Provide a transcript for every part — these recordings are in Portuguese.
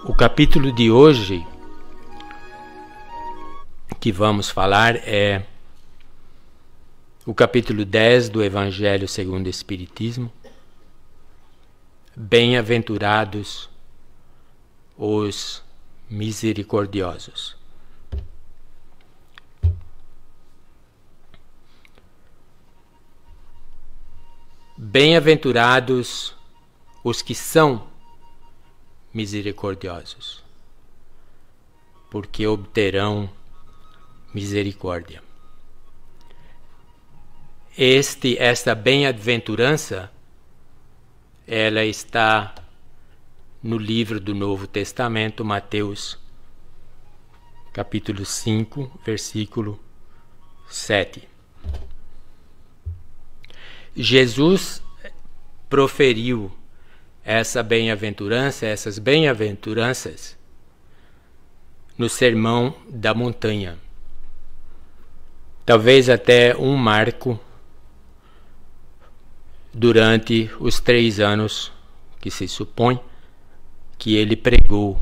O capítulo de hoje que vamos falar é o capítulo 10 do Evangelho segundo o Espiritismo. Bem-aventurados os misericordiosos. Bem-aventurados os que são misericordiosos, porque obterão misericórdia. Esta bem-aventurança, ela está no livro do Novo Testamento, Mateus, capítulo 5, versículo 7. Jesus proferiu essas bem-aventuranças no Sermão da Montanha. Talvez até um marco durante os 3 anos que se supõe que ele pregou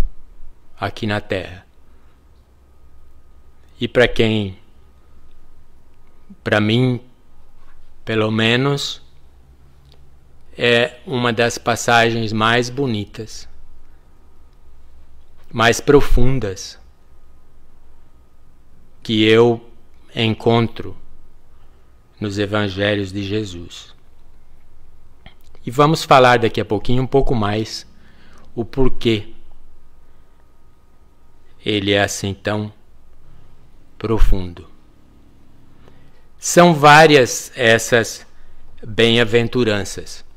aqui na Terra. E para mim, pelo menos, é uma das passagens mais bonitas, mais profundas que eu encontro nos Evangelhos de Jesus. E vamos falar daqui a pouquinho um pouco mais o porquê ele é assim tão profundo. São várias essas bem-aventuranças.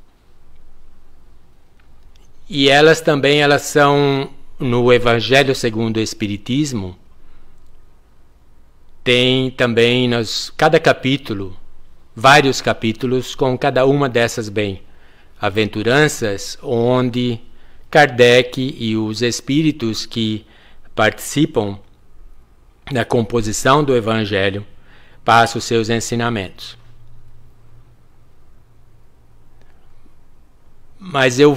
E elas são, no Evangelho segundo o Espiritismo, tem também cada capítulo, vários capítulos com cada uma dessas bem-aventuranças, onde Kardec e os espíritos que participam da composição do Evangelho passam os seus ensinamentos. Mas eu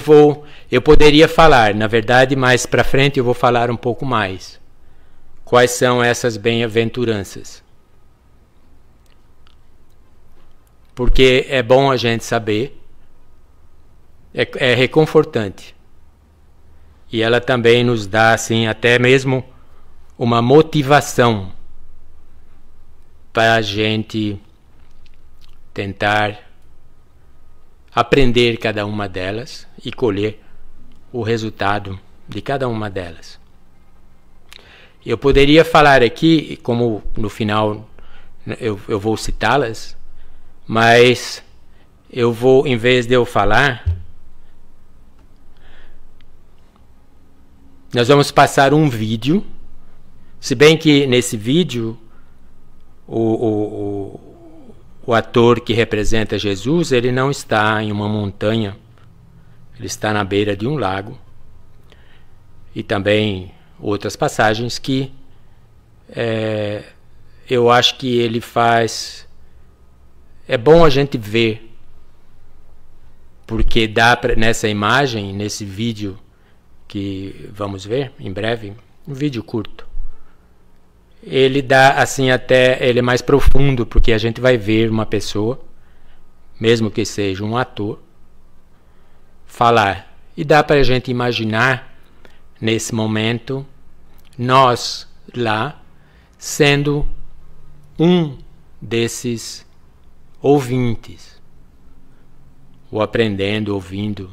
poderia falar, na verdade, mais para frente eu vou falar um pouco mais. Quais são essas bem-aventuranças? Porque é bom a gente saber, é reconfortante. E ela também nos dá, assim, até mesmo uma motivação para a gente tentar aprender cada uma delas e colher o resultado de cada uma delas. Eu poderia falar aqui, como no final eu vou citá-las, mas eu vou, em vez de eu falar, nós vamos passar um vídeo, se bem que nesse vídeo o ator que representa Jesus, ele não está em uma montanha, ele está na beira de um lago. E também outras passagens que eu acho que ele faz. É bom a gente ver, porque nessa imagem, nesse vídeo que vamos ver em breve, um vídeo curto, ele dá assim ele é mais profundo, porque a gente vai ver uma pessoa, mesmo que seja um ator, falar. E dá para a gente imaginar, nesse momento, nós lá, sendo um desses ouvintes, ou aprendendo, ouvindo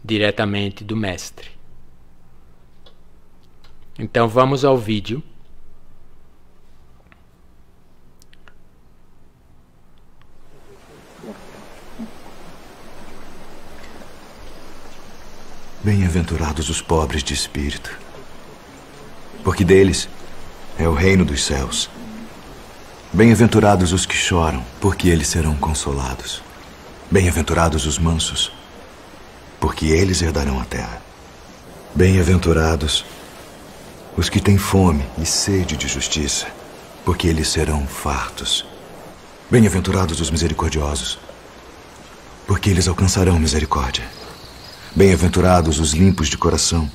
diretamente do Mestre. Então vamos ao vídeo. Bem-aventurados os pobres de espírito, porque deles é o reino dos céus. Bem-aventurados os que choram, porque eles serão consolados. Bem-aventurados os mansos, porque eles herdarão a terra. Bem-aventurados os que têm fome e sede de justiça, porque eles serão fartos. Bem-aventurados os misericordiosos, porque eles alcançarão misericórdia. Bem-aventurados os limpos de coração,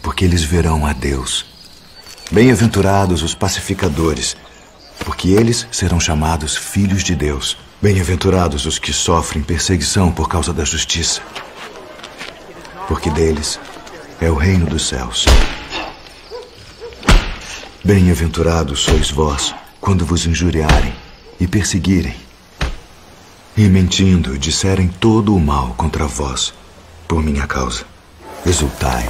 porque eles verão a Deus. Bem-aventurados os pacificadores, porque eles serão chamados filhos de Deus. Bem-aventurados os que sofrem perseguição por causa da justiça, porque deles é o reino dos céus. Bem-aventurados sois vós, quando vos injuriarem e perseguirem, e mentindo disserem todo o mal contra vós, por minha causa. Exultai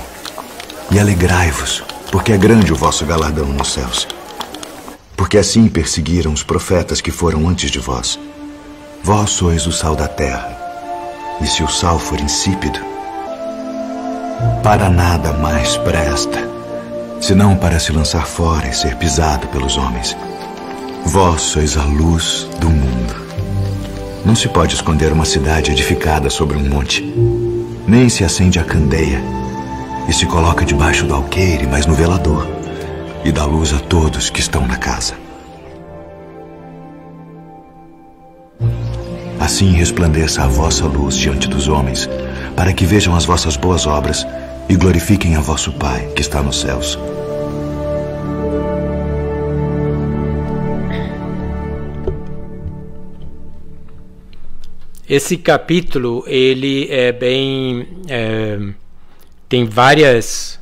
e alegrai-vos, porque é grande o vosso galardão nos céus. Porque assim perseguiram os profetas que foram antes de vós. Vós sois o sal da terra, e se o sal for insípido, para nada mais presta, senão para se lançar fora e ser pisado pelos homens. Vós sois a luz do mundo. Não se pode esconder uma cidade edificada sobre um monte, nem se acende a candeia e se coloca debaixo do alqueire, mas no velador, e dá luz a todos que estão na casa. Assim resplandeça a vossa luz diante dos homens, para que vejam as vossas boas obras e glorifiquem a vosso Pai que está nos céus. Esse capítulo, ele é bem... tem várias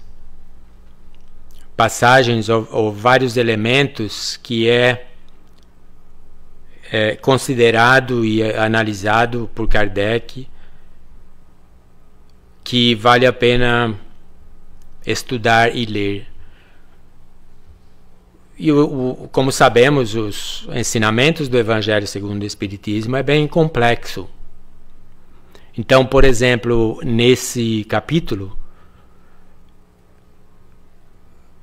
passagens ou vários elementos que é considerado e analisado por Kardec, que vale a pena estudar e ler. E como sabemos, os ensinamentos do Evangelho segundo o Espiritismo é bem complexo. Então, por exemplo, nesse capítulo,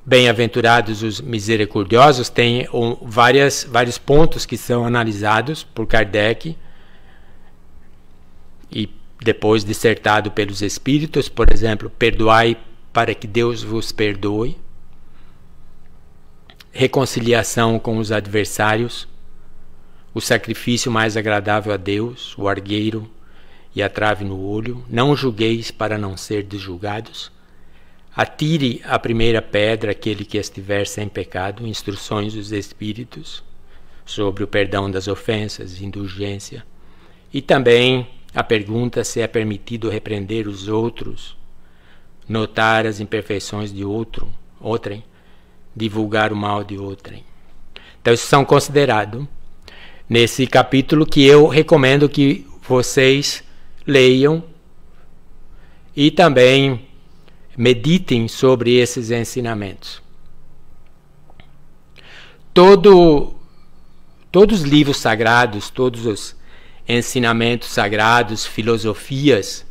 Bem-aventurados os misericordiosos, tem vários pontos que são analisados por Kardec e depois dissertado pelos Espíritos. Por exemplo, perdoai para que Deus vos perdoe, reconciliação com os adversários, o sacrifício mais agradável a Deus, o argueiro e a trave no olho, não julgueis para não serdes julgados, atire a primeira pedra aquele que estiver sem pecado, instruções dos Espíritos sobre o perdão das ofensas, indulgência, e também a pergunta se é permitido repreender os outros, notar as imperfeições de outrem, divulgar o mal de outrem. Então, isso são considerados nesse capítulo, que eu recomendo que vocês leiam e também meditem sobre esses ensinamentos. Todos os livros sagrados, todos os ensinamentos sagrados, filosofias,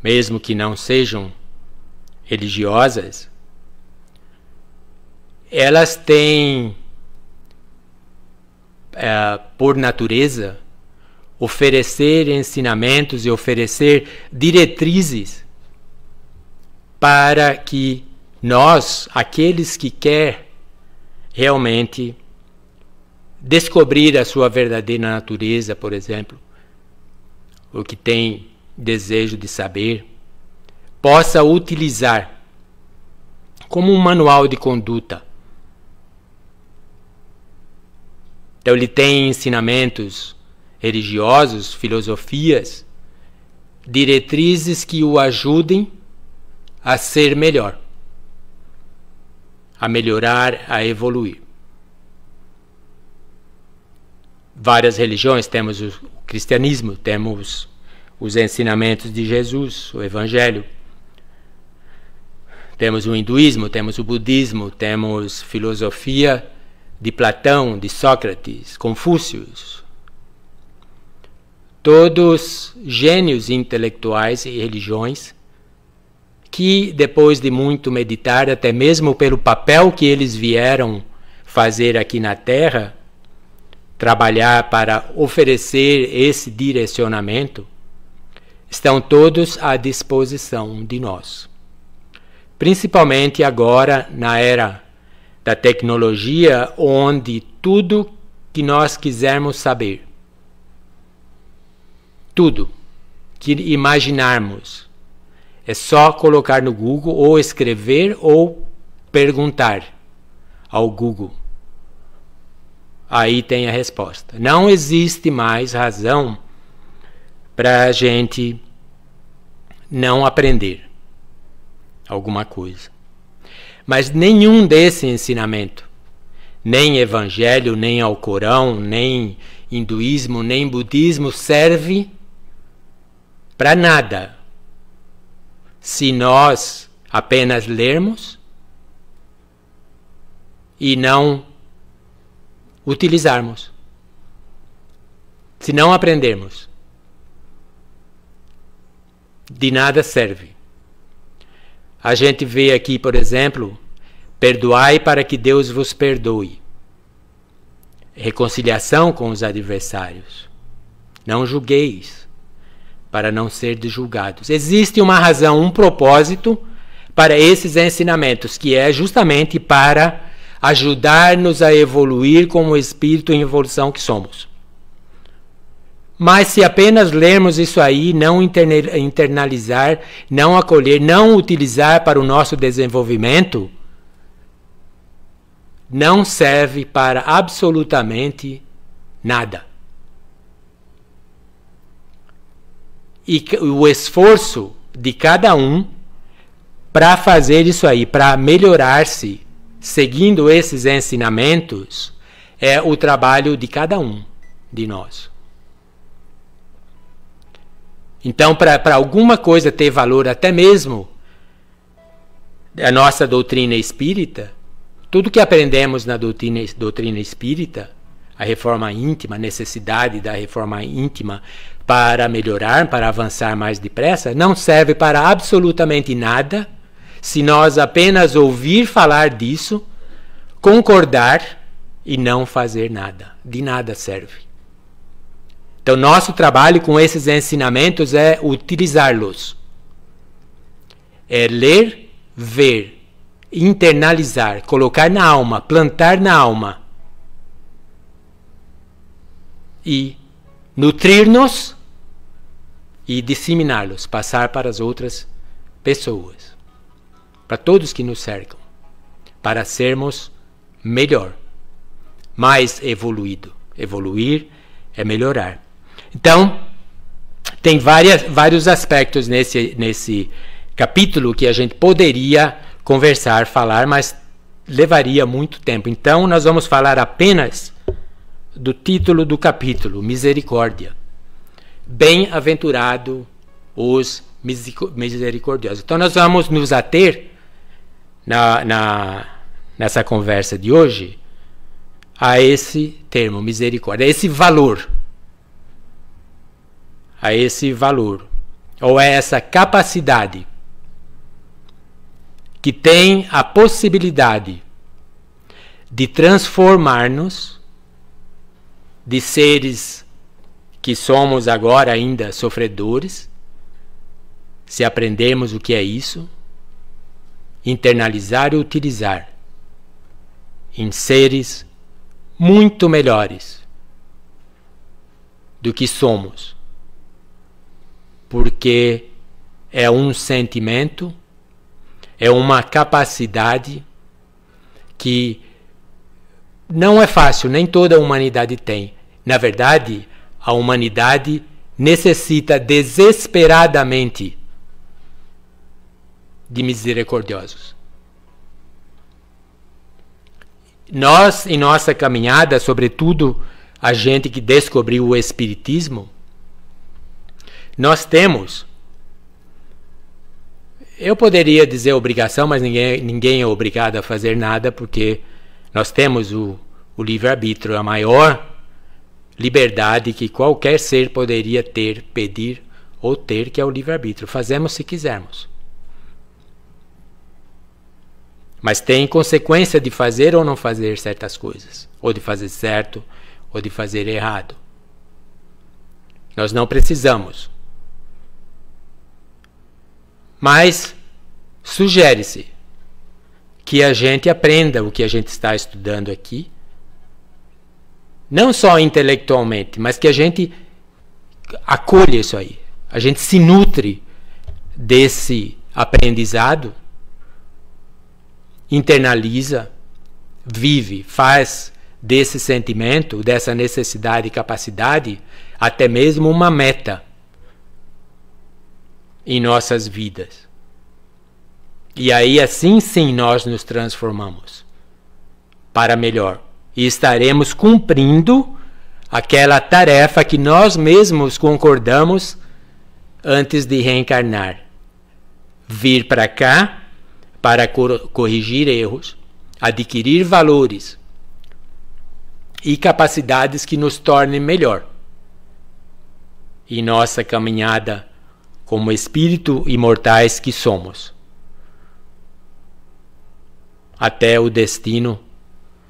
mesmo que não sejam religiosas, elas têm, por natureza, oferecer ensinamentos e oferecer diretrizes para que nós, aqueles que querem realmente descobrir a sua verdadeira natureza, por exemplo, o que tem desejo de saber, possa utilizar como um manual de conduta. Então ele tem ensinamentos religiosos, filosofias, diretrizes que o ajudem a ser melhor, a melhorar, a evoluir. Várias religiões, temos o cristianismo, temos os ensinamentos de Jesus, o Evangelho, temos o hinduísmo, temos o budismo, temos filosofia de Platão, de Sócrates, Confúcio. Todos gênios intelectuais e religiões que, depois de muito meditar, até mesmo pelo papel que eles vieram fazer aqui na Terra, trabalhar para oferecer esse direcionamento, estão todos à disposição de nós. Principalmente agora, na era da tecnologia, onde tudo que nós quisermos saber, tudo que imaginarmos, é só colocar no Google, ou escrever, ou perguntar ao Google. Aí tem a resposta. Não existe mais razão para a gente não aprender alguma coisa. Mas nenhum desse ensinamento, nem evangelho, nem Alcorão, nem hinduísmo, nem budismo, serve para nada se nós apenas lermos e não utilizarmos, se não aprendermos. De nada serve. A gente vê aqui, por exemplo, perdoai para que Deus vos perdoe. Reconciliação com os adversários. Não julgueis, para não serdes julgados. Existe uma razão, um propósito para esses ensinamentos, que é justamente para ajudar-nos a evoluir como espírito em evolução que somos. Mas se apenas lermos isso aí, não internalizar, não acolher, não utilizar para o nosso desenvolvimento, não serve para absolutamente nada. E o esforço de cada um para fazer isso aí, para melhorar-se, seguindo esses ensinamentos, é o trabalho de cada um de nós. Então, para alguma coisa ter valor, até mesmo a nossa doutrina espírita, tudo que aprendemos na doutrina espírita, a reforma íntima, a necessidade da reforma íntima para melhorar, para avançar mais depressa, não serve para absolutamente nada se nós apenas ouvir falar disso, concordar e não fazer nada. De nada serve. Então, nosso trabalho com esses ensinamentos é utilizá-los. É ler, ver, internalizar, colocar na alma, plantar na alma. E nutrir-nos e disseminá-los, passar para as outras pessoas, para todos que nos cercam, para sermos melhor, mais evoluído. Evoluir é melhorar. Então, tem vários aspectos nesse capítulo que a gente poderia conversar, falar, mas levaria muito tempo. Então, nós vamos falar apenas do título do capítulo, Misericórdia. Bem-aventurado os misericordiosos. Então, nós vamos nos ater nessa conversa de hoje a esse termo, misericórdia, a esse valor, ou a essa capacidade que tem a possibilidade de transformar-nos de seres que somos agora ainda sofredores, se aprendermos o que é isso, internalizar e utilizar em seres muito melhores do que somos, porque é um sentimento, é uma capacidade que não é fácil, nem toda a humanidade tem. Na verdade, a humanidade necessita desesperadamente de misericordiosos. Nós, em nossa caminhada, sobretudo a gente que descobriu o Espiritismo, nós temos, eu poderia dizer obrigação, mas ninguém é obrigado a fazer nada, porque nós temos o livre-arbítrio, a maior liberdade que qualquer ser poderia ter, pedir ou ter, que é o livre-arbítrio. Fazemos se quisermos. Mas tem consequência de fazer ou não fazer certas coisas, ou de fazer certo, ou de fazer errado. Nós não precisamos. Mas sugere-se que a gente aprenda o que a gente está estudando aqui, não só intelectualmente, mas que a gente acolha isso aí, a gente se nutre desse aprendizado, internaliza, vive, faz desse sentimento, dessa necessidade e capacidade, até mesmo uma meta em nossas vidas. E aí, assim sim, nós nos transformamos para melhor. E estaremos cumprindo aquela tarefa que nós mesmos concordamos antes de reencarnar. Vir para cá para corrigir erros, adquirir valores e capacidades que nos tornem melhor. E nossa caminhada como espírito imortais que somos, até o destino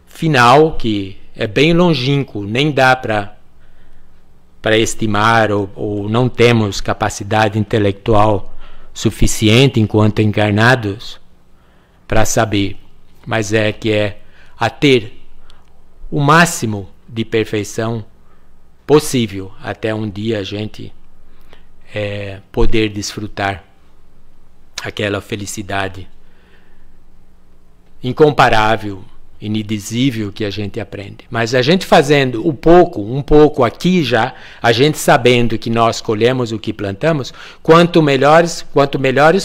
final, que é bem longínquo, nem dá para estimar, ou não temos capacidade intelectual suficiente enquanto encarnados para saber, mas é a ter o máximo de perfeição possível, até um dia a gente poder desfrutar aquela felicidade incomparável, inedizível que a gente aprende. Mas a gente fazendo um pouco aqui já, a gente sabendo que nós colhemos o que plantamos, quanto melhores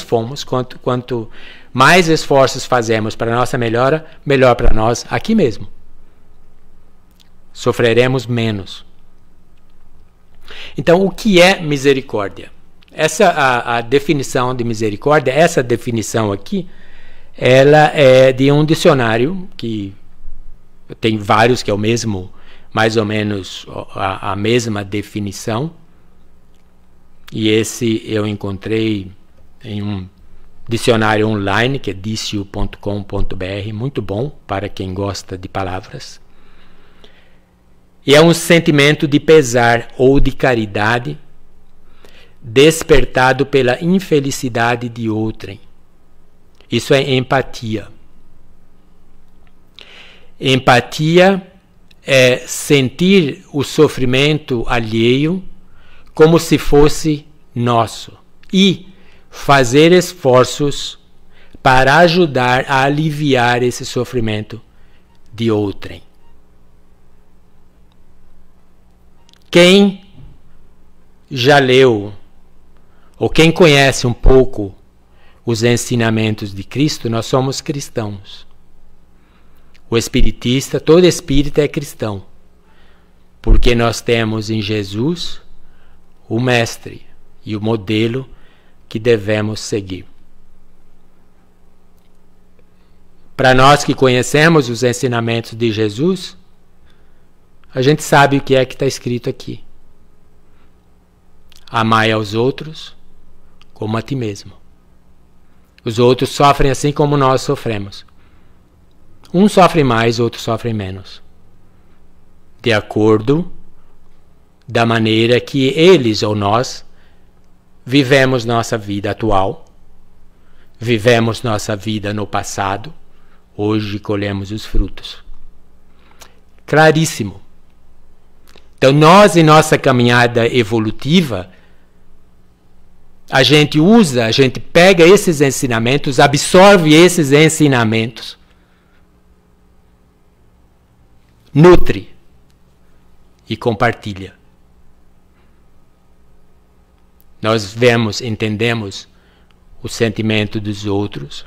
fomos, quanto mais esforços fazemos para a nossa melhora, melhor para nós aqui mesmo. Sofreremos menos. Então, o que é misericórdia? A definição de misericórdia, essa definição aqui, ela é de um dicionário que tem vários que é o mesmo, mais ou menos a mesma definição. E esse eu encontrei em um dicionário online que é dicio.com.br, muito bom para quem gosta de palavras. E é um sentimento de pesar ou de caridade despertado pela infelicidade de outrem. Isso é empatia. Empatia é sentir o sofrimento alheio como se fosse nosso e fazer esforços para ajudar a aliviar esse sofrimento de outrem. Quem já leu ou quem conhece um pouco os ensinamentos de Cristo, nós somos cristãos. O espiritista, todo espírita é cristão, porque nós temos em Jesus o mestre e o modelo que devemos seguir. Para nós que conhecemos os ensinamentos de Jesus, a gente sabe o que é que está escrito aqui. Amai aos outros como a ti mesmo. Os outros sofrem assim como nós sofremos. Um sofre mais, outro sofre menos. De acordo da maneira que eles ou nós vivemos nossa vida atual, vivemos nossa vida no passado, hoje colhemos os frutos. Claríssimo. Então nós, em nossa caminhada evolutiva, a gente pega esses ensinamentos, absorve esses ensinamentos, nutre e compartilha. Nós entendemos o sentimento dos outros,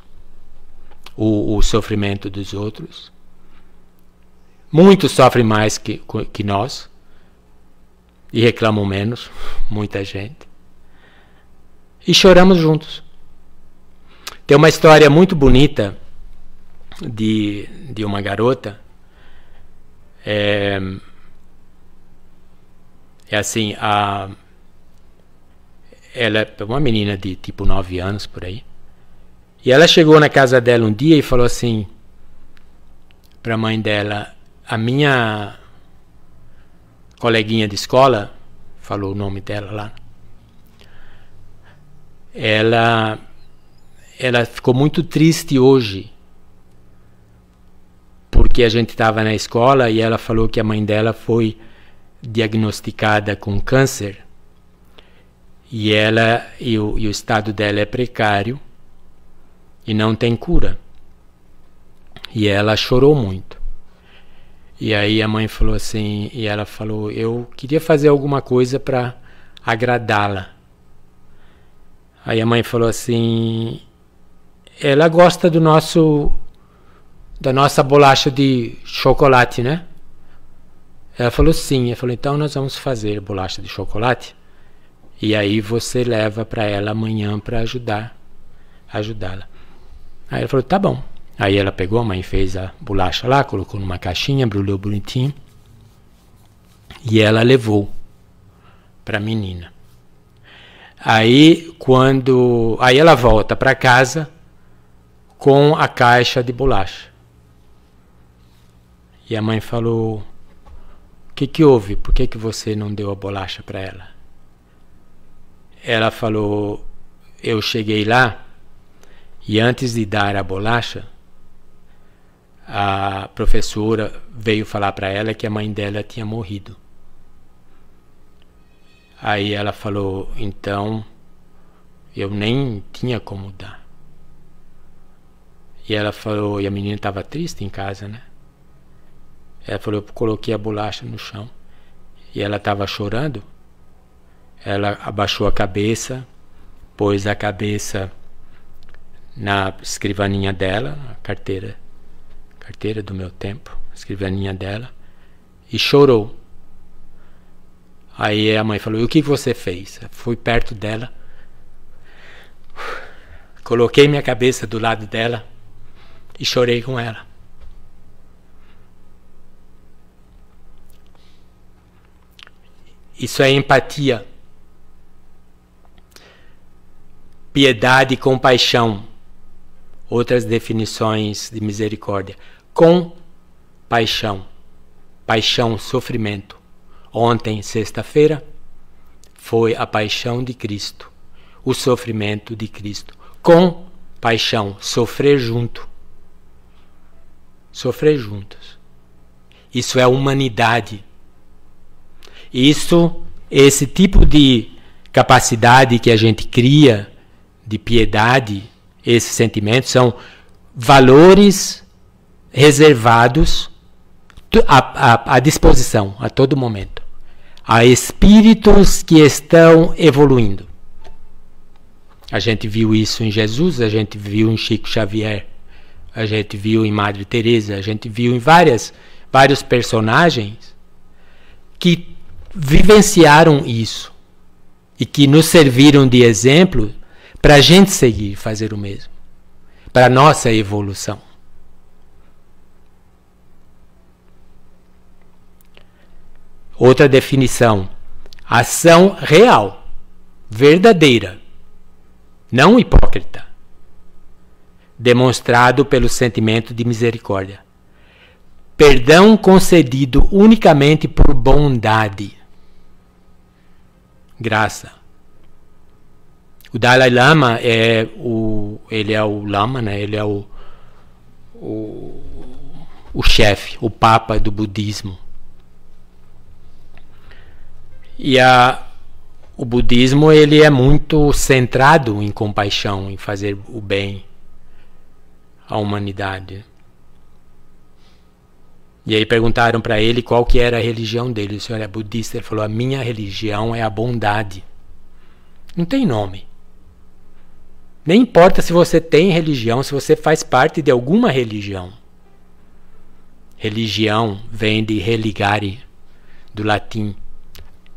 o sofrimento dos outros. Muitos sofrem mais que nós e reclamam menos, muita gente. E choramos juntos. Tem uma história muito bonita de uma garota. É assim, ela é uma menina de tipo 9 anos, por aí. E ela chegou na casa dela um dia e falou assim para a mãe dela: a minha coleguinha de escola, falou o nome dela lá, ela ficou muito triste hoje porque a gente estava na escola e ela falou que a mãe dela foi diagnosticada com câncer e o estado dela é precário e não tem cura. E ela chorou muito. E aí a mãe falou assim, e ela falou, eu queria fazer alguma coisa para agradá-la. Aí a mãe falou assim, ela gosta da nossa bolacha de chocolate, né? Ela falou sim. Ela falou, então nós vamos fazer bolacha de chocolate e aí você leva para ela amanhã para ajudá-la. Aí ela falou, tá bom. Aí ela pegou, a mãe fez a bolacha lá, colocou numa caixinha, embrulhou bonitinho e ela levou para a menina. Aí ela volta para casa com a caixa de bolacha. E a mãe falou, o que houve? Por que você não deu a bolacha para ela? Ela falou, eu cheguei lá e antes de dar a bolacha, a professora veio falar para ela que a mãe dela tinha morrido. Aí ela falou, então eu nem tinha como dar. E ela falou, e a menina estava triste em casa, né? Ela falou, eu coloquei a bolacha no chão e ela estava chorando. Ela abaixou a cabeça, pôs a cabeça na escrivaninha dela, a carteira do meu tempo, a escrivaninha dela, e chorou. Aí a mãe falou, e o que você fez? Eu fui perto dela, coloquei minha cabeça do lado dela e chorei com ela. Isso é empatia, piedade e compaixão. Outras definições de misericórdia. Compaixão, paixão, sofrimento. Ontem, sexta-feira, foi a paixão de Cristo, o sofrimento de Cristo. Compaixão, sofrer junto. Sofrer juntos. Isso é humanidade. Esse tipo de capacidade que a gente cria, de piedade, esses sentimentos são valores reservados à disposição, a todo momento, a espíritos que estão evoluindo. A gente viu isso em Jesus, a gente viu em Chico Xavier, a gente viu em Madre Teresa, a gente viu em vários personagens que vivenciaram isso e que nos serviram de exemplo para a gente seguir, fazer o mesmo, para a nossa evolução. Outra definição, ação real, verdadeira, não hipócrita, demonstrado pelo sentimento de misericórdia. Perdão concedido unicamente por bondade. Graça. O Dalai Lama ele é o Lama, né? Ele é o chefe, o Papa do budismo. E o budismo ele é muito centrado em compaixão, em fazer o bem à humanidade. E aí perguntaram para ele qual que era a religião dele. O senhor é budista? Ele falou, a minha religião é a bondade. Não tem nome. Nem importa se você tem religião, se você faz parte de alguma religião. Religião vem de religare, do latim.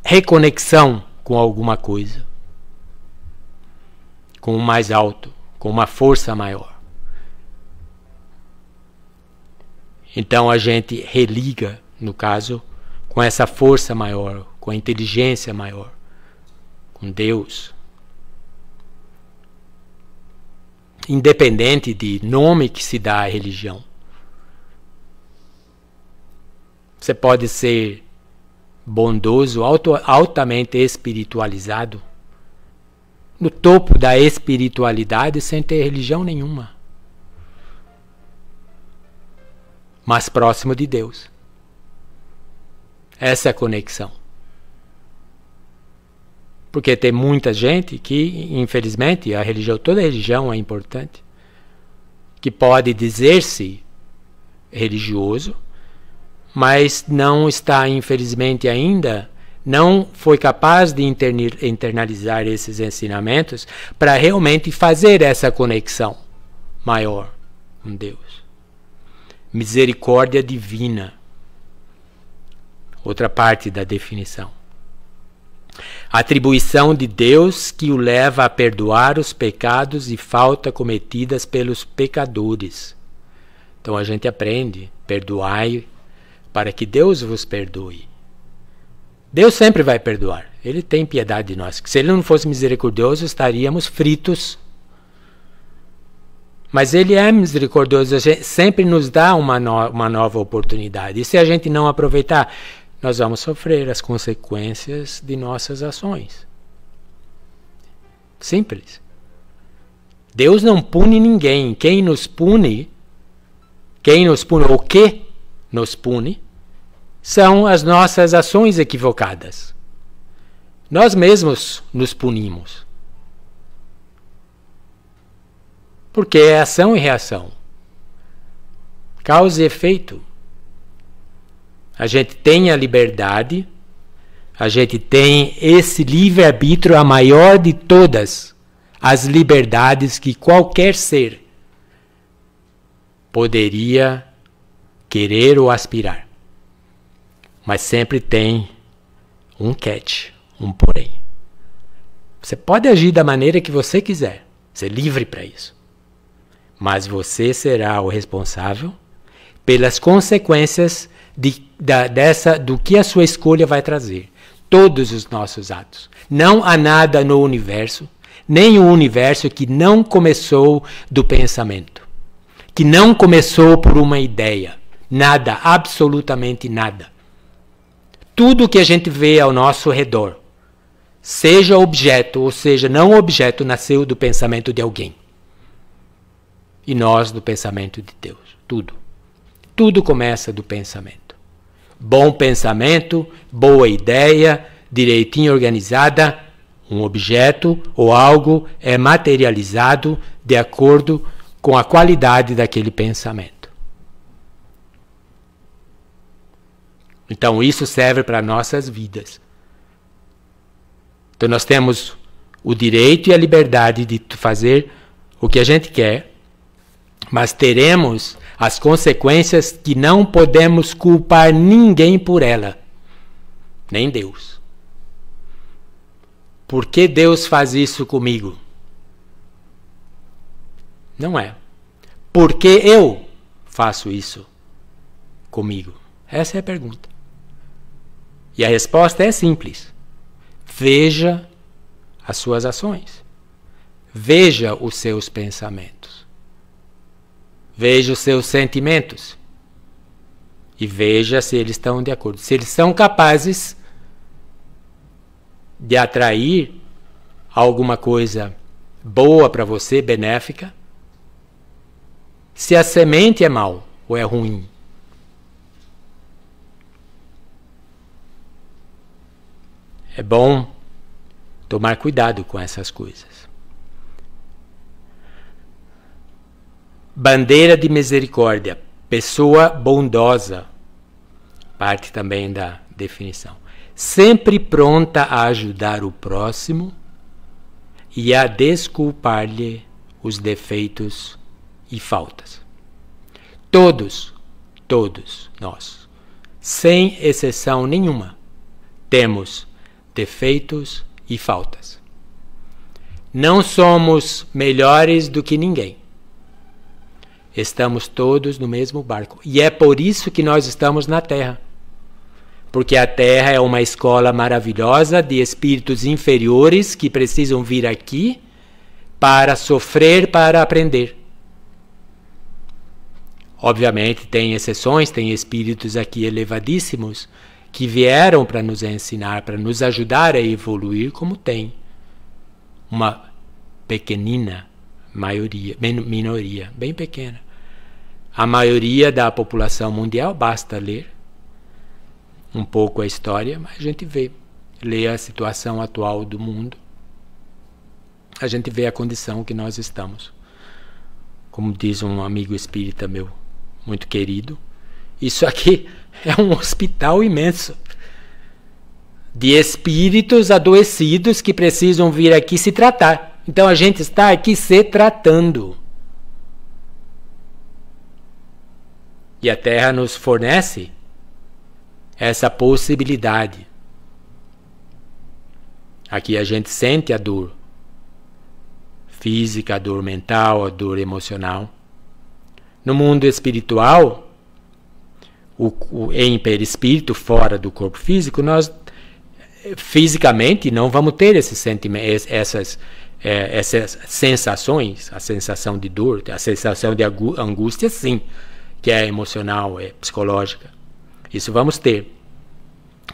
Reconexão com alguma coisa. Com o mais alto, com uma força maior. Então a gente religa, no caso, com essa força maior, com a inteligência maior, com Deus. Independente de nome que se dá à religião. Você pode ser bondoso, altamente espiritualizado, no topo da espiritualidade sem ter religião nenhuma. mais próximo de Deus. Essa é a conexão. Porque tem muita gente que, infelizmente, toda religião é importante, que pode dizer-se religioso, mas não está, infelizmente, ainda, não foi capaz de internalizar esses ensinamentos para realmente fazer essa conexão maior com Deus. Misericórdia divina. Outra parte da definição. Atribuição de Deus que o leva a perdoar os pecados e faltas cometidas pelos pecadores. Então a gente aprende, perdoai para que Deus vos perdoe. Deus sempre vai perdoar. Ele tem piedade de nós. Se Ele não fosse misericordioso, estaríamos fritos. Mas Ele é misericordioso, sempre nos dá uma nova oportunidade. E se a gente não aproveitar, nós vamos sofrer as consequências de nossas ações. Simples. Deus não pune ninguém. Quem nos pune, ou que nos pune, são as nossas ações equivocadas. Nós mesmos nos punimos. Porque é ação e reação. Causa e efeito. A gente tem a liberdade, a gente tem esse livre-arbítrio, a maior de todas as liberdades que qualquer ser poderia querer ou aspirar. Mas sempre tem um catch, um porém. Você pode agir da maneira que você quiser, você é livre para isso. Mas você será o responsável pelas consequências do que a sua escolha vai trazer. Todos os nossos atos. Não há nada no universo, nem o universo que não começou do pensamento, que não começou por uma ideia. Nada, absolutamente nada. Tudo que a gente vê ao nosso redor, seja objeto ou seja não objeto, nasceu do pensamento de alguém. E nós do pensamento de Deus. Tudo. Tudo começa do pensamento. Bom pensamento, boa ideia, direitinho organizada, um objeto ou algo é materializado de acordo com a qualidade daquele pensamento. Então isso serve para nossas vidas. Então nós temos o direito e a liberdade de fazer o que a gente quer, mas teremos as consequências que não podemos culpar ninguém por ela, nem Deus. Por que Deus faz isso comigo? Não é. Por que eu faço isso comigo? Essa é a pergunta. E a resposta é simples. Veja as suas ações. Veja os seus pensamentos. Veja os seus sentimentos. E veja se eles estão de acordo. Se eles são capazes de atrair alguma coisa boa para você, benéfica. Se a semente é mal ou é ruim. É bom tomar cuidado com essas coisas. Bandeira de misericórdia, pessoa bondosa, parte também da definição. Sempre pronta a ajudar o próximo e a desculpar-lhe os defeitos e faltas. Todos nós, sem exceção nenhuma, temos defeitos e faltas. Não somos melhores do que ninguém. Estamos todos no mesmo barco. E é por isso que nós estamos na Terra. Porque a Terra é uma escola maravilhosa de espíritos inferiores que precisam vir aqui para sofrer, para aprender. Obviamente tem exceções, tem espíritos aqui elevadíssimos que vieram para nos ensinar, para nos ajudar a evoluir, como tem uma pequenina minoria, bem pequena, A maioria da população mundial, basta ler um pouco a história, mas a gente lê a situação atual do mundo, a gente vê a condição que nós estamos. Como diz um amigo espírita meu, muito querido, isso aqui é um hospital imenso de espíritos adoecidos que precisam vir aqui se tratar. Então a gente está aqui se tratando. E a Terra nos fornece essa possibilidade. Aqui a gente sente a dor física, a dor mental, a dor emocional. No mundo espiritual, em perispírito, fora do corpo físico, nós fisicamente não vamos ter esses sentimentos, essas sensações, a sensação de dor, a sensação de angústia, sim, que é emocional, é psicológica. Isso vamos ter.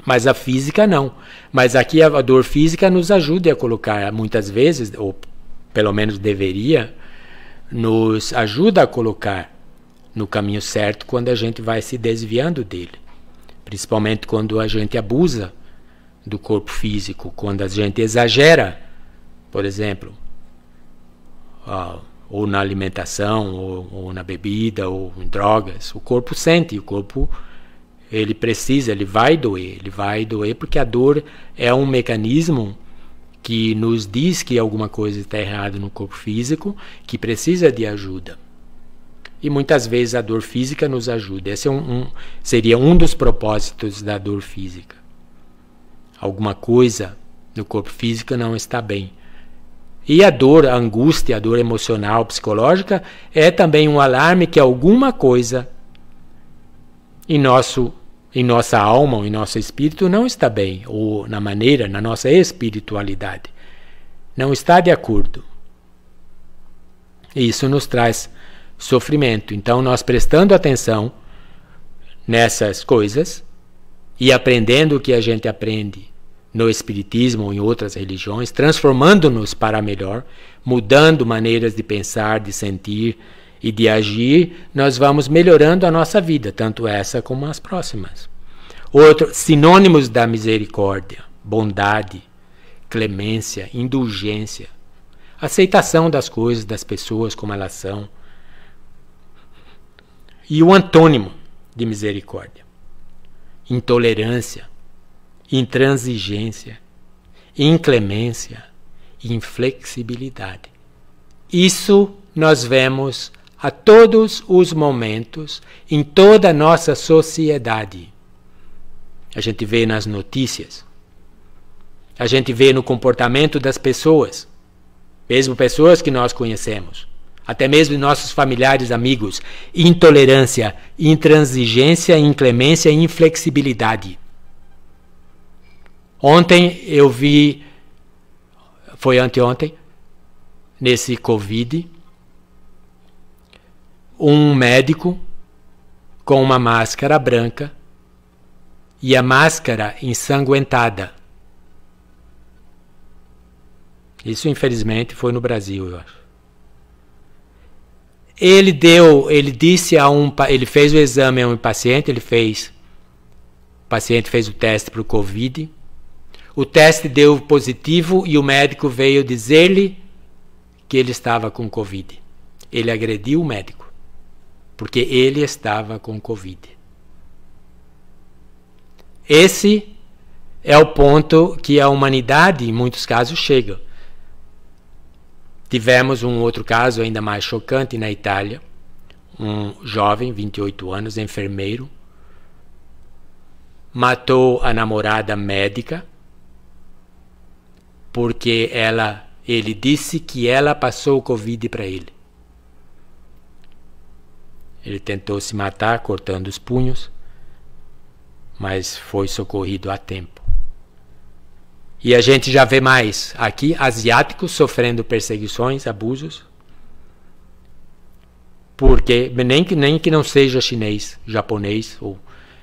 Mas a física não. Mas aqui a dor física nos ajuda a colocar, muitas vezes, ou pelo menos deveria, nos ajuda a colocar no caminho certo quando a gente vai se desviando dele. Principalmente quando a gente abusa do corpo físico, quando a gente exagera, por exemplo, ou na alimentação, ou na bebida, ou em drogas. O corpo sente, o corpo ele precisa, ele vai doer porque a dor é um mecanismo que nos diz que alguma coisa está errada no corpo físico, que precisa de ajuda. E muitas vezes a dor física nos ajuda. Esse seria um dos propósitos da dor física. Alguma coisa no corpo físico não está bem. E a dor, a angústia, a dor emocional, psicológica, é também um alarme que alguma coisa em nossa alma ou em nosso espírito não está bem, ou na nossa espiritualidade, não está de acordo. E isso nos traz sofrimento. Então, nós prestando atenção nessas coisas e aprendendo o que a gente aprende no espiritismo ou em outras religiões, transformando-nos para melhor, mudando maneiras de pensar, de sentir e de agir, nós vamos melhorando a nossa vida, tanto essa como as próximas. Sinônimos da misericórdia: bondade, clemência, indulgência, aceitação das coisas, das pessoas como elas são. E o antônimo de misericórdia: intolerância, intransigência, inclemência, inflexibilidade. Isso nós vemos a todos os momentos, em toda a nossa sociedade. A gente vê nas notícias, a gente vê no comportamento das pessoas, mesmo pessoas que nós conhecemos, até mesmo nossos familiares, amigos: intolerância, intransigência, inclemência e inflexibilidade. Ontem eu vi, foi anteontem, nesse Covid, um médico com uma máscara branca e a máscara ensanguentada. Isso, infelizmente, foi no Brasil, eu acho. Ele disse ele fez o exame a um paciente, o paciente fez o teste para o Covid, o teste deu positivo e o médico veio dizer-lhe que ele estava com Covid. Ele agrediu o médico, porque ele estava com Covid. Esse é o ponto que a humanidade, em muitos casos, chega. Tivemos um outro caso ainda mais chocante na Itália. Um jovem, 28 anos, enfermeiro, matou a namorada médica porque ele disse que ela passou o Covid para ele. Ele tentou se matar cortando os punhos, mas foi socorrido a tempo. E a gente já vê mais aqui asiáticos sofrendo perseguições, abusos, porque nem que não seja chinês, japonês, ou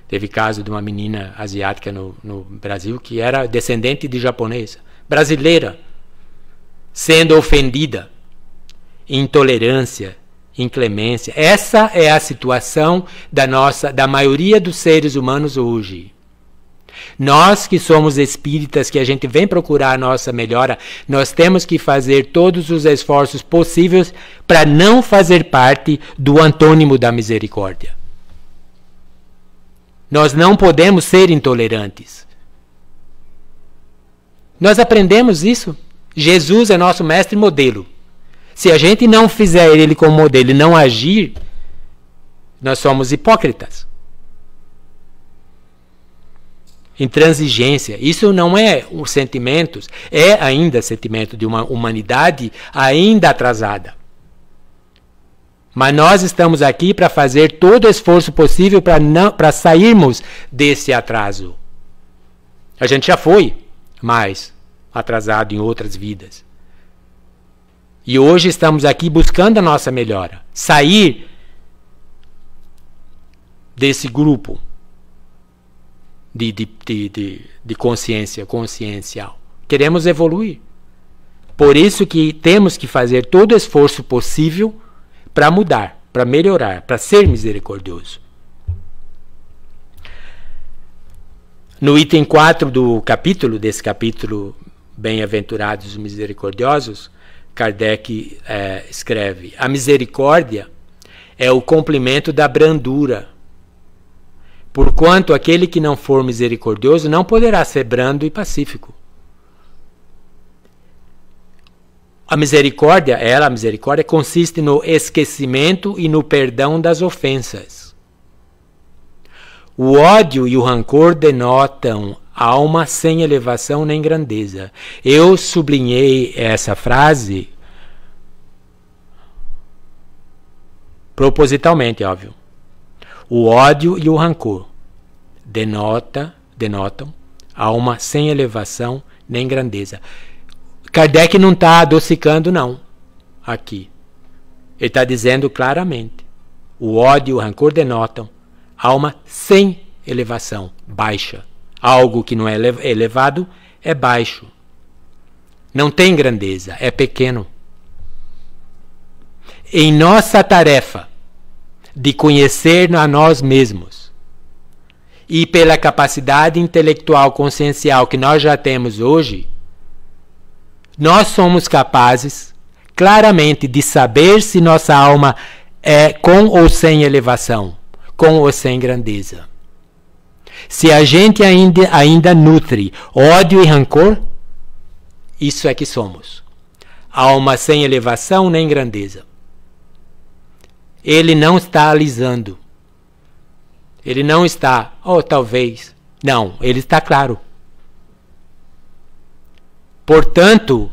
teve caso de uma menina asiática no Brasil que era descendente de japonês, brasileira, sendo ofendida. Intolerância, inclemência. Essa é a situação da maioria dos seres humanos hoje. Nós que somos espíritas, que a gente vem procurar a nossa melhora, nós temos que fazer todos os esforços possíveis para não fazer parte do antônimo da misericórdia. Nós não podemos ser intolerantes. Nós aprendemos isso. Jesus é nosso mestre e modelo. Se a gente não fizer ele como modelo e não agir, nós somos hipócritas. Intransigência, isso não é os sentimentos, é ainda sentimento de uma humanidade ainda atrasada. Mas nós estamos aqui para fazer todo o esforço possível para sairmos desse atraso. A gente já foi mais atrasado em outras vidas. E hoje estamos aqui buscando a nossa melhora. Sair desse grupo de consciência consciencial. Queremos evoluir. Por isso que temos que fazer todo o esforço possível para mudar, para melhorar, para ser misericordioso. No item 4 desse capítulo Bem-aventurados os misericordiosos, Kardec escreve: a misericórdia é o complemento da brandura, porquanto aquele que não for misericordioso não poderá ser brando e pacífico. A misericórdia consiste no esquecimento e no perdão das ofensas. O ódio e o rancor denotam alma sem elevação nem grandeza. Eu sublinhei essa frase propositalmente, óbvio. O ódio e o rancor denotam alma sem elevação nem grandeza. Kardec não está adocicando, não, aqui. Ele está dizendo claramente: o ódio e o rancor denotam alma sem elevação, baixa. Algo que não é elevado é baixo. Não tem grandeza, é pequeno. Em nossa tarefa de conhecer a nós mesmos e pela capacidade intelectual consciencial que nós já temos hoje, nós somos capazes claramente de saber se nossa alma é com ou sem elevação, com ou sem grandeza. Se a gente ainda nutre ódio e rancor, isso é que somos. Alma sem elevação nem grandeza. Ele não está alisando. Ele não está, talvez. Não, ele está claro. Portanto,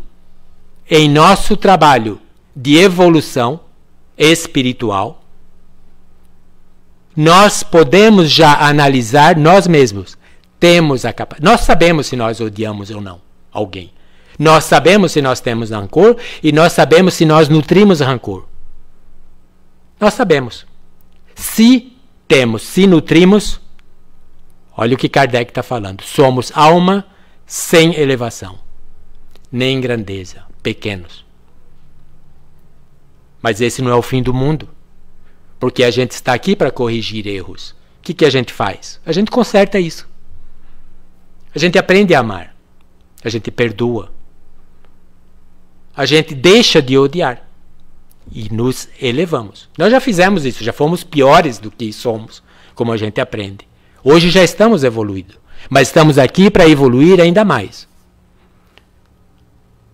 em nosso trabalho de evolução espiritual, nós podemos já analisar nós mesmos. Temos a capacidade. Nós sabemos se nós odiamos ou não alguém. Nós sabemos se nós temos rancor e nós sabemos se nós nutrimos rancor. Nós sabemos. Se temos, se nutrimos, olha o que Kardec está falando. Somos alma sem elevação, nem grandeza, pequenos. Mas esse não é o fim do mundo. Porque a gente está aqui para corrigir erros. O que a gente faz? A gente conserta isso. A gente aprende a amar. A gente perdoa. A gente deixa de odiar. E nos elevamos. Nós já fizemos isso, já fomos piores do que somos, como a gente aprende. Hoje já estamos evoluídos. Mas estamos aqui para evoluir ainda mais.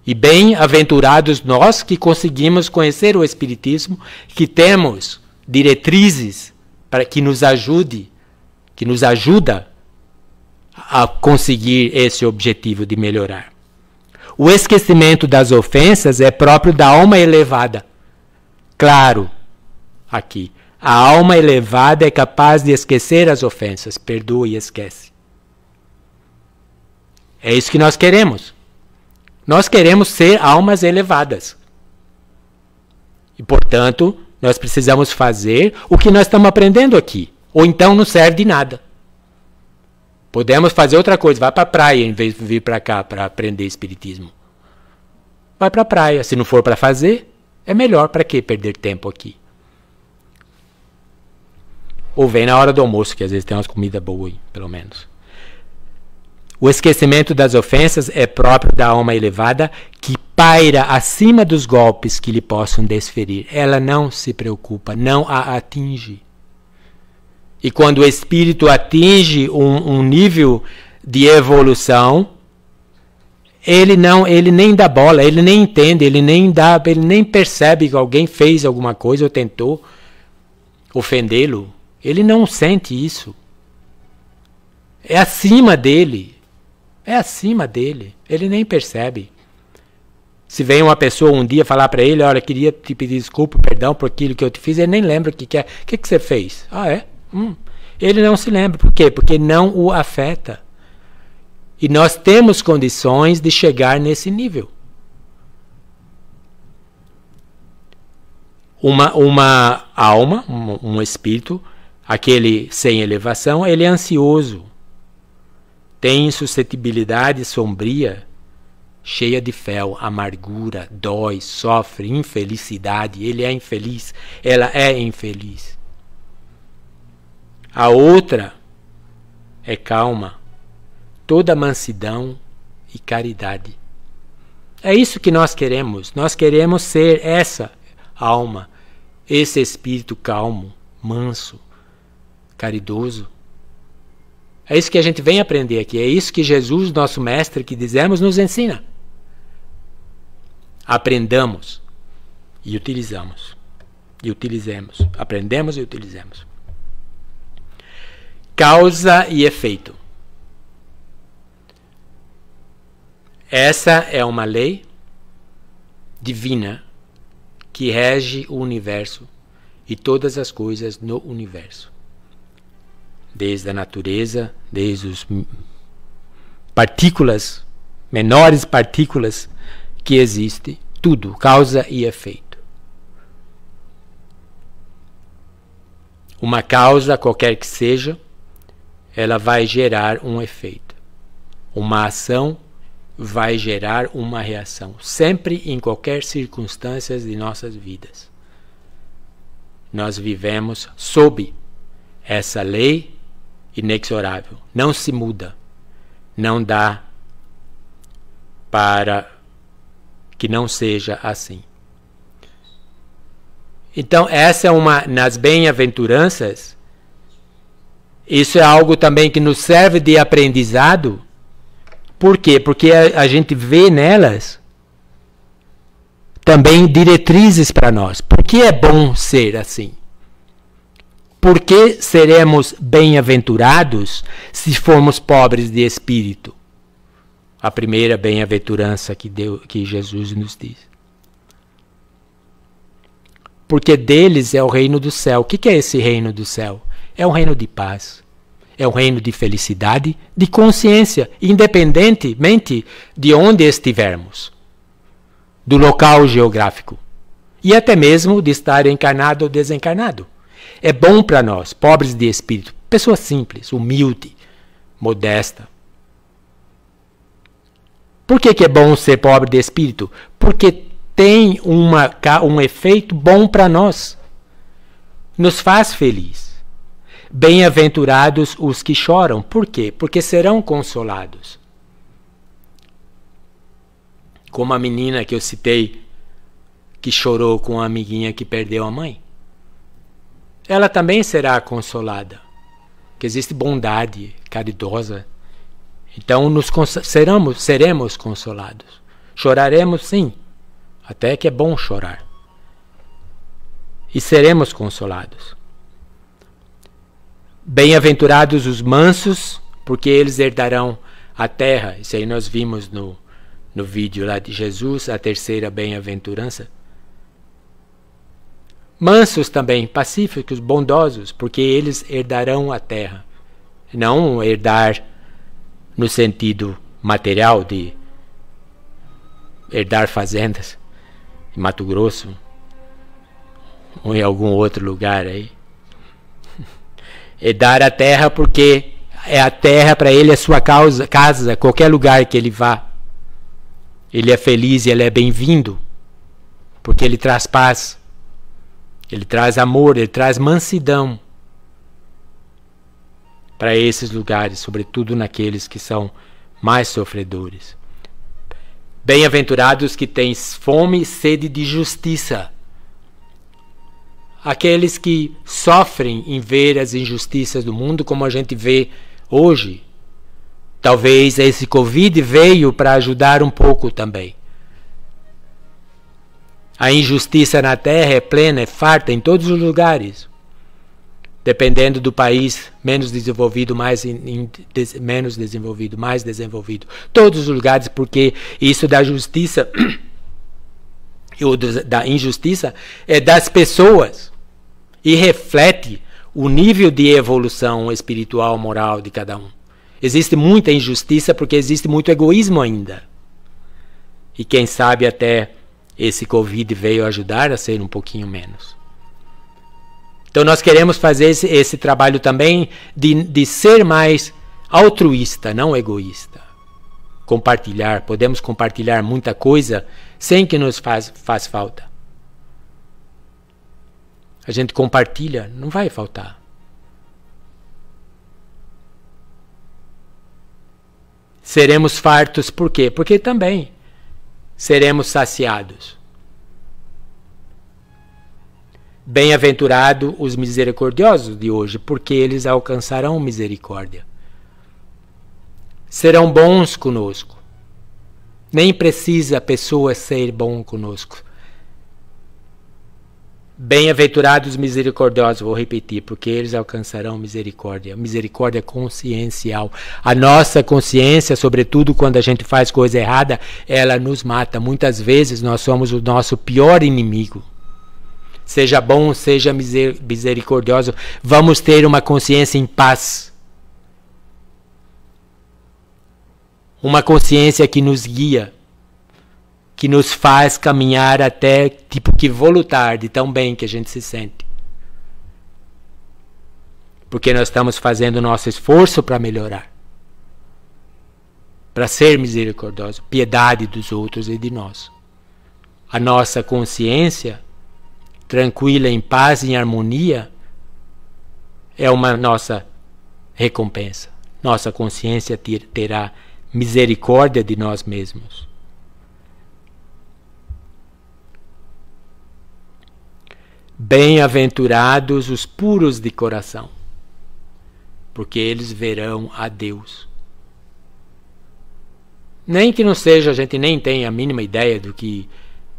E bem-aventurados nós que conseguimos conhecer o Espiritismo, que temos diretrizes para que nos ajuda a conseguir esse objetivo de melhorar. O esquecimento das ofensas é próprio da alma elevada. Claro, aqui, a alma elevada é capaz de esquecer as ofensas, perdoa e esquece. É isso que nós queremos. Nós queremos ser almas elevadas. E, portanto, nós precisamos fazer o que nós estamos aprendendo aqui. Ou então não serve de nada. Podemos fazer outra coisa. Vai para a praia em vez de vir para cá para aprender Espiritismo. Vai para a praia. Se não for para fazer, é melhor. Para que perder tempo aqui? Ou vem na hora do almoço, que às vezes tem umas comidas boas, pelo menos. O esquecimento das ofensas é próprio da alma elevada, que paira acima dos golpes que lhe possam desferir. Ela não se preocupa, não a atinge. E quando o espírito atinge um nível de evolução, ele nem dá bola, ele nem entende, ele nem percebe que alguém fez alguma coisa ou tentou ofendê-lo. Ele não sente isso. É acima dele. É acima dele. Ele nem percebe. Se vem uma pessoa um dia falar para ele, olha, queria te pedir desculpa, perdão por aquilo que eu te fiz, ele nem lembra o que é. O que você fez? Ah, é? Ele não se lembra. Por quê? Porque não o afeta. E nós temos condições de chegar nesse nível. Uma alma, um espírito, aquele sem elevação, ele é ansioso. Tem suscetibilidade sombria, cheia de fel, amargura, dói, sofre, infelicidade. Ele é infeliz, ela é infeliz. A outra é calma, toda mansidão e caridade. É isso que nós queremos. Nós queremos ser essa alma, esse espírito calmo, manso, caridoso. É isso que a gente vem aprender aqui. É isso que Jesus, nosso mestre, que dizemos, nos ensina. Aprendamos e utilizamos. E utilizemos. Aprendemos e utilizemos. Causa e efeito. Essa é uma lei divina que rege o universo e todas as coisas no universo. Desde a natureza, desde as partículas, menores partículas que existem, tudo, causa e efeito. Uma causa, qualquer que seja, ela vai gerar um efeito. Uma ação vai gerar uma reação, sempre em qualquer circunstância de nossas vidas. Nós vivemos sob essa lei inexorável, não se muda, não dá para que não seja assim. Então, essa é uma, nas bem-aventuranças, isso é algo também que nos serve de aprendizado. Por quê? Porque a gente vê nelas também diretrizes para nós. Por que é bom ser assim? Por que seremos bem-aventurados se formos pobres de espírito? A primeira bem-aventurança que Jesus nos diz. Porque deles é o reino do céu. O que é esse reino do céu? É um reino de paz. É um reino de felicidade, de consciência, independentemente de onde estivermos, do local geográfico, e até mesmo de estar encarnado ou desencarnado. É bom para nós, pobres de espírito, pessoa simples, humilde, modesta. Por que é bom ser pobre de espírito? Porque tem um efeito bom para nós, nos faz feliz. Bem-aventurados os que choram. Por quê? Porque serão consolados. Como a menina que eu citei, que chorou com a amiguinha que perdeu a mãe. Ela também será consolada. Que existe bondade caridosa. Então seremos consolados. Choraremos sim. Até que é bom chorar. E seremos consolados. Bem-aventurados os mansos, porque eles herdarão a terra. Isso aí nós vimos no vídeo lá de Jesus, a terceira bem-aventurança. Mansos também, pacíficos, bondosos, porque eles herdarão a terra. Não herdar no sentido material de herdar fazendas em Mato Grosso ou em algum outro lugar aí. Herdar a terra porque a terra para ele é sua casa, qualquer lugar que ele vá. Ele é feliz e ele é bem-vindo, porque ele traz paz, ele traz amor, ele traz mansidão. para esses lugares, sobretudo naqueles que são mais sofredores. Bem-aventurados que têm fome e sede de justiça. Aqueles que sofrem em ver as injustiças do mundo como a gente vê hoje. Talvez esse Covid veio para ajudar um pouco também. A injustiça na Terra é plena, é farta em todos os lugares. Dependendo do país, menos desenvolvido, menos desenvolvido, mais desenvolvido. Todos os lugares, porque isso da justiça, ou da injustiça, é das pessoas. E reflete o nível de evolução espiritual, moral de cada um. Existe muita injustiça porque existe muito egoísmo ainda. E quem sabe até esse Covid veio ajudar a ser um pouquinho menos. Então nós queremos fazer esse trabalho também de ser mais altruísta, não egoísta. Compartilhar, podemos compartilhar muita coisa sem que nos faz falta. A gente compartilha, não vai faltar. Seremos fartos por quê? Porque também seremos saciados. Bem-aventurados os misericordiosos de hoje, porque eles alcançarão misericórdia. Serão bons conosco. Nem precisa a pessoa ser bom conosco. Bem-aventurados os misericordiosos, vou repetir, porque eles alcançarão misericórdia. Misericórdia consciencial. A nossa consciência, sobretudo quando a gente faz coisa errada, ela nos mata. Muitas vezes nós somos o nosso pior inimigo. Seja bom, seja misericordioso, vamos ter uma consciência em paz. Uma consciência que nos guia, que nos faz caminhar até tipo que volutar de tão bem que a gente se sente. Porque nós estamos fazendo o nosso esforço para melhorar. Para ser misericordioso, piedade dos outros e de nós. A nossa consciência tranquila, em paz, em harmonia, é uma nossa recompensa. Nossa consciência terá misericórdia de nós mesmos. Bem-aventurados os puros de coração, porque eles verão a Deus. Nem que não seja, a gente nem tenha a mínima ideia do que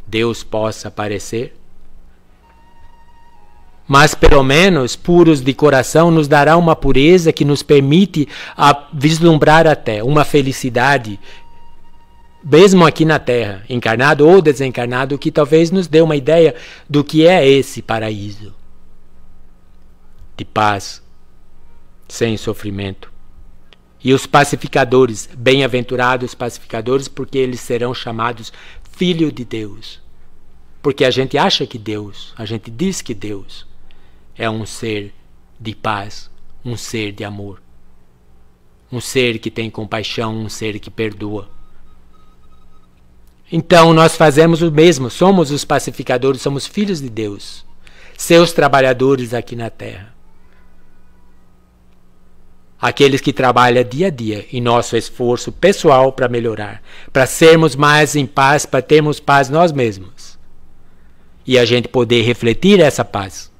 Deus possa aparecer, mas pelo menos puros de coração nos dará uma pureza que nos permite vislumbrar até uma felicidade, mesmo aqui na Terra, encarnado ou desencarnado, que talvez nos dê uma ideia do que é esse paraíso de paz, sem sofrimento. E os pacificadores, bem-aventurados pacificadores, porque eles serão chamados filho de Deus. Porque a gente acha que Deus, a gente diz que Deus é um ser de paz, um ser de amor, um ser que tem compaixão, um ser que perdoa. Então nós fazemos o mesmo, somos os pacificadores, somos filhos de Deus, seus trabalhadores aqui na Terra. Aqueles que trabalham dia a dia em nosso esforço pessoal para melhorar, para sermos mais em paz, para termos paz nós mesmos. E a gente poder refletir essa paz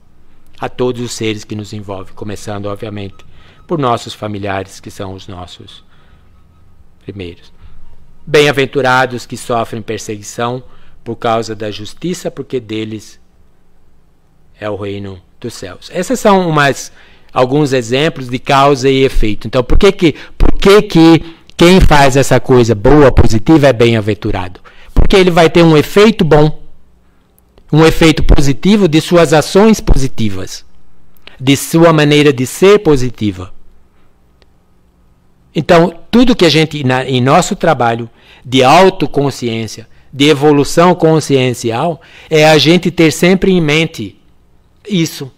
a todos os seres que nos envolvem, começando, obviamente, por nossos familiares, que são os nossos primeiros. Bem-aventurados que sofrem perseguição por causa da justiça, porque deles é o reino dos céus. Esses são alguns exemplos de causa e efeito. Então, por que quem faz essa coisa boa, positiva, é bem-aventurado? Porque ele vai ter um efeito bom, um efeito positivo de suas ações positivas, de sua maneira de ser positiva. Então, tudo que a gente, em nosso trabalho de autoconsciência, de evolução consciencial, é a gente ter sempre em mente isso.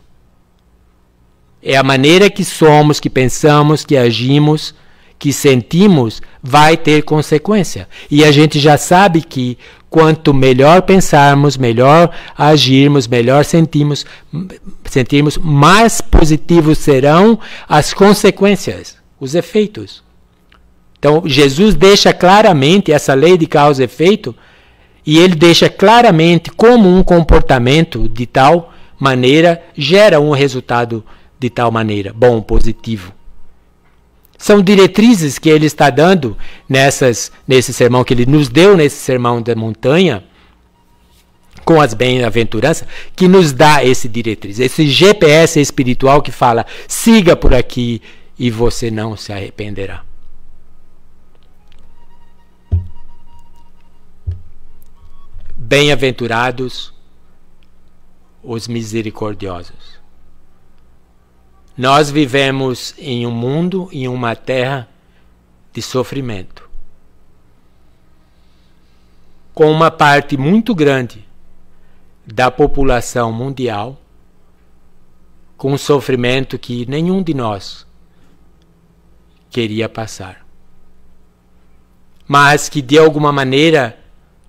É a maneira que somos, que pensamos, que agimos, que sentimos, vai ter consequência. E a gente já sabe que quanto melhor pensarmos, melhor agirmos, melhor sentirmos, mais positivos serão as consequências, os efeitos. Então, Jesus deixa claramente essa lei de causa e efeito, e ele deixa claramente como um comportamento de tal maneira gera um resultado de tal maneira, bom, positivo. São diretrizes que ele está dando nesse sermão que ele nos deu, nesse sermão da montanha, com as bem-aventuranças, que nos dá esse diretriz, esse GPS espiritual que fala, siga por aqui e você não se arrependerá. Bem-aventurados os misericordiosos. Nós vivemos em um mundo, em uma terra de sofrimento, com uma parte muito grande da população mundial com um sofrimento que nenhum de nós queria passar, mas que de alguma maneira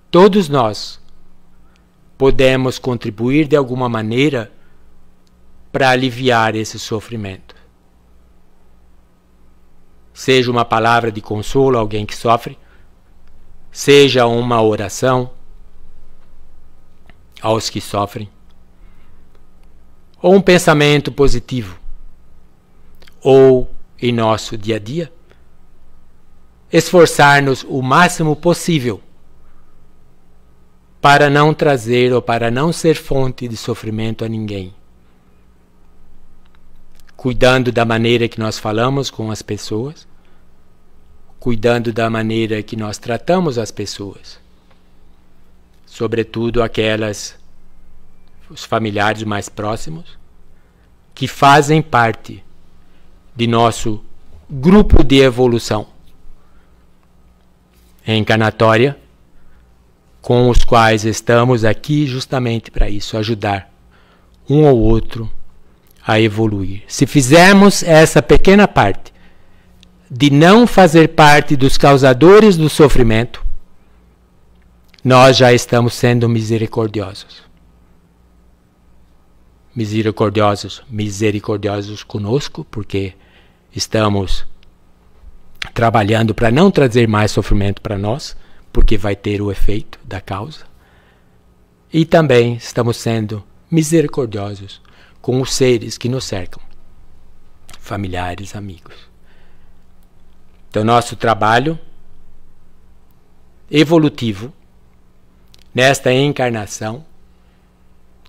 todos nós podemos contribuir de alguma maneira para aliviar esse sofrimento. Seja uma palavra de consolo a alguém que sofre, seja uma oração aos que sofrem, ou um pensamento positivo, ou em nosso dia a dia, esforçar-nos o máximo possível para não trazer ou para não ser fonte de sofrimento a ninguém. Cuidando da maneira que nós falamos com as pessoas, cuidando da maneira que nós tratamos as pessoas, sobretudo os familiares mais próximos, que fazem parte de nosso grupo de evolução encarnatória, com os quais estamos aqui justamente para isso, ajudar um ou outro a evoluir. Se fizermos essa pequena parte de não fazer parte dos causadores do sofrimento, nós já estamos sendo misericordiosos. Misericordiosos conosco, porque estamos trabalhando para não trazer mais sofrimento para nós, porque vai ter o efeito da causa. E também estamos sendo misericordiosos com os seres que nos cercam, familiares, amigos. Então, nosso trabalho evolutivo nesta encarnação,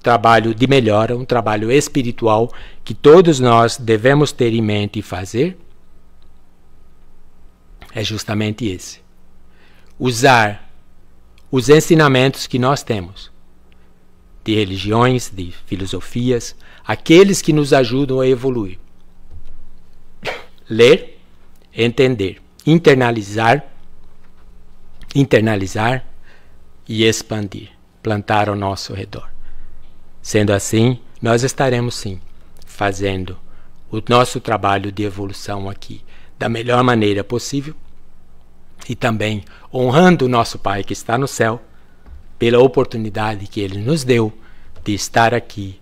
trabalho de melhora, um trabalho espiritual que todos nós devemos ter em mente e fazer, é justamente esse. Usar os ensinamentos que nós temos, de religiões, de filosofias, aqueles que nos ajudam a evoluir. Ler, entender, internalizar e expandir, plantar ao nosso redor. Sendo assim, nós estaremos sim fazendo o nosso trabalho de evolução aqui da melhor maneira possível e também honrando o nosso Pai que está no céu pela oportunidade que Ele nos deu de estar aqui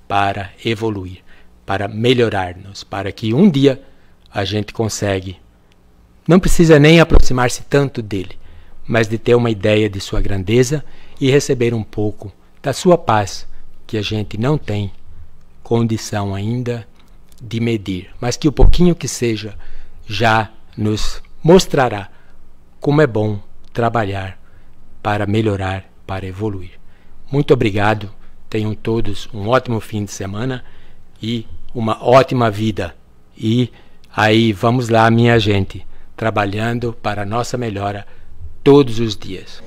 para evoluir, para melhorar-nos, para que um dia a gente consegue, não precisa nem aproximar-se tanto dele, mas de ter uma ideia de sua grandeza e receber um pouco da sua paz, que a gente não tem condição ainda de medir, mas que o pouquinho que seja já nos mostrará como é bom trabalhar para melhorar, para evoluir. Muito obrigado, tenham todos um ótimo fim de semana e uma ótima vida. E aí vamos lá, minha gente, trabalhando para a nossa melhora todos os dias.